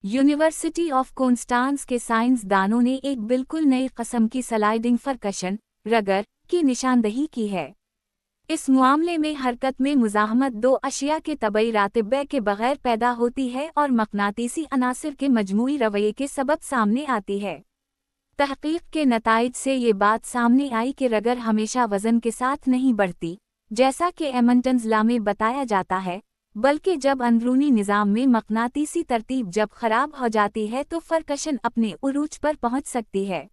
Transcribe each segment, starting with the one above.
University of Constance के साइंसदानों ने एक बिल्कुल नई किस्म की स्लाइडिंग परकशन रगर की निशानदही की है। इस मामले में हरकत में मुज़ाहमत दो अशिया के तबई रातिबे के बगैर पैदा होती है और मकनातीसी अनासिर के मजमूई रवैये के सबब सामने आती है। तहकीक के नताइज से ये बात सामने आई कि रगर हमेशा वज़न के साथ नहीं बढ़ती, जैसा कि एमंटन्स लॉ में बताया जाता है, बल्कि जब अंदरूनी निज़ाम में मकनातीसी तरतीब जब ख़राब हो जाती है तो परकशन अपने उरूज पर पहुंच सकती है।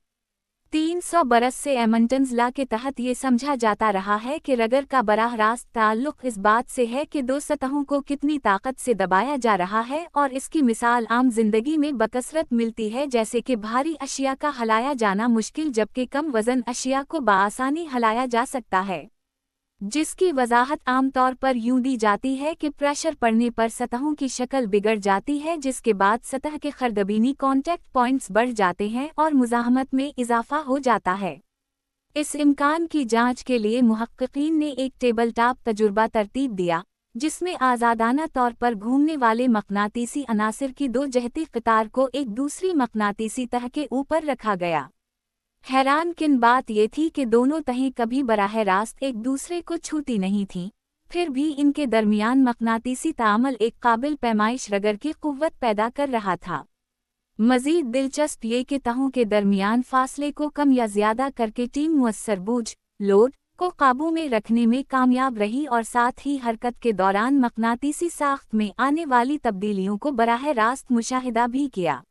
300 बरस से एमंटन्स लॉ के तहत ये समझा जाता रहा है कि रगर का बराह रास्त ताल्लुक़ इस बात से है कि दो सतहों को कितनी ताकत से दबाया जा रहा है, और इसकी मिसाल आम जिंदगी में बकसरत मिलती है, जैसे कि भारी अशिया का हलाया जाना मुश्किल जबकि कम वज़न अशिया को बआसानी हलाया जा सकता है, जिसकी वजाहत आम तौर पर यूं दी जाती है कि प्रेशर पड़ने पर सतहों की शक्ल बिगड़ जाती है, जिसके बाद सतह के खर्दबीनी कॉन्टैक्ट पॉइंट्स बढ़ जाते हैं और मुज़ाहमत में इजाफा हो जाता है। इस इम्कान की जांच के लिए मुहक्किकीन ने एक टेबल टॉप तजुर्बा तरतीब दिया, जिसमें आज़ादाना तौर पर घूमने वाले मकनातीसी अनासिर की दो जहती क़तार को एक दूसरी मकनातीसी तह के ऊपर रखा गया। हैरानकिन बात ये थी कि दोनों तहें कभी बराह रास्त एक दूसरे को छूती नहीं थीं, फिर भी इनके दरमियान मकनातीसी तामल एक काबिल पैमाइश रगर की कुव्वत पैदा कर रहा था। मज़ीद दिलचस्प ये कि तहों के दरमियान फासले को कम या ज़्यादा करके टीम मुअस्सर बोझ लोड को काबू में रखने में कामयाब रही और साथ ही हरकत के दौरान मकनातीसी साख्त में आने वाली तब्दीलियों को बराह रास्त मुशाहिदा भी किया।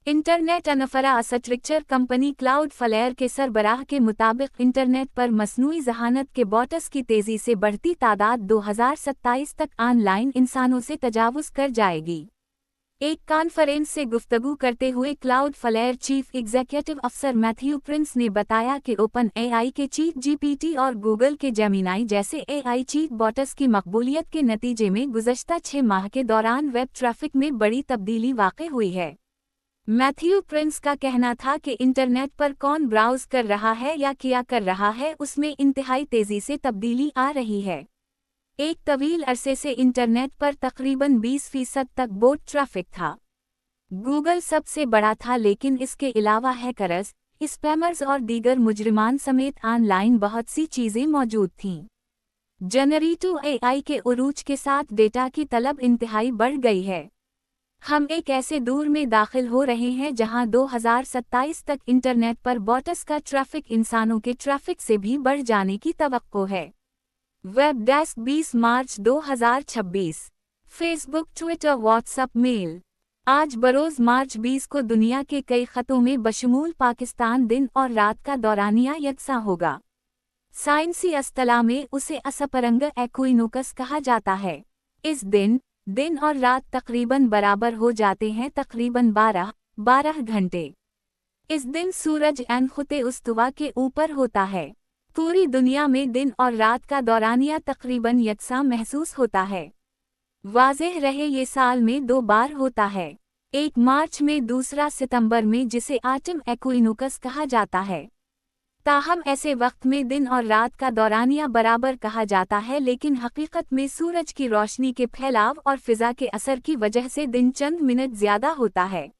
इंटरनेट इंफ्रास्ट्रक्चर कंपनी क्लाउडफ्लेयर के सरबराह के मुताबिक इंटरनेट पर मसनूई ज़हानत के बॉट्स की तेज़ी से बढ़ती तादाद 2027 तक ऑनलाइन इंसानों से तजावुज़ कर जाएगी। एक कॉन्फ्रेंस से गुफ्तगू करते हुए क्लाउडफ्लेयर चीफ एग्जीक्यूटिव अफसर मैथ्यू प्रिंस ने बताया कि ओपन एआई के चीट जीपीटी और गूगल के जेमिनाई जैसे एआई चीट बॉट्स की मकबूलियत के नतीजे में गुज़श्ता 6 माह के दौरान वेब ट्रैफिक में बड़ी तब्दीली वाक़ई हुई है। मैथ्यू प्रिंस का कहना था कि इंटरनेट पर कौन ब्राउज़ कर रहा है या क्या कर रहा है उसमें इंतहाई तेज़ी से तब्दीली आ रही है। एक तवील अरसे से इंटरनेट पर तकरीबन 20% तक बोट ट्रैफिक था। गूगल सबसे बड़ा था, लेकिन इसके अलावा हैकर्स, स्पैमर्स और दीगर मुजरिमान समेत ऑनलाइन बहुत सी चीज़ें मौजूद थीं। जनरेटिव एआई के उरूज के साथ डेटा की तलब इंतहाई बढ़ गई है। हम एक ऐसे दौर में दाखिल हो रहे हैं जहां 2027 तक इंटरनेट पर बॉट्स का ट्रैफिक इंसानों के ट्रैफिक से भी बढ़ जाने की तवक्को है। Web desk 20 March 2026। Facebook, Twitter, WhatsApp, mail. आज बरोज़ मार्च 20 को दुनिया के कई ख़तों में बशमूल पाकिस्तान दिन और रात का दौरानिया यकसा होगा। साइंसी अस्तला में उसे असपरंग एक्विनोकस कहा जाता है। इस दिन और रात तकरीबन बराबर हो जाते हैं, तकरीबन 12 घंटे। इस दिन सूरज खुते उस्तवा के ऊपर होता है। पूरी दुनिया में दिन और रात का दौरानिया तकरीबन यकसा महसूस होता है। वाज़ेह रहे ये साल में 2 बार होता है, एक मार्च में, दूसरा सितंबर में, जिसे ऑटम एक्विनोकस कहा जाता है। ताहम ऐसे वक्त में दिन और रात का दौरानिया बराबर कहा जाता है, लेकिन हकीकत में सूरज की रोशनी के फैलाव और फिज़ा के असर की वजह से दिन चंद मिनट ज़्यादा होता है।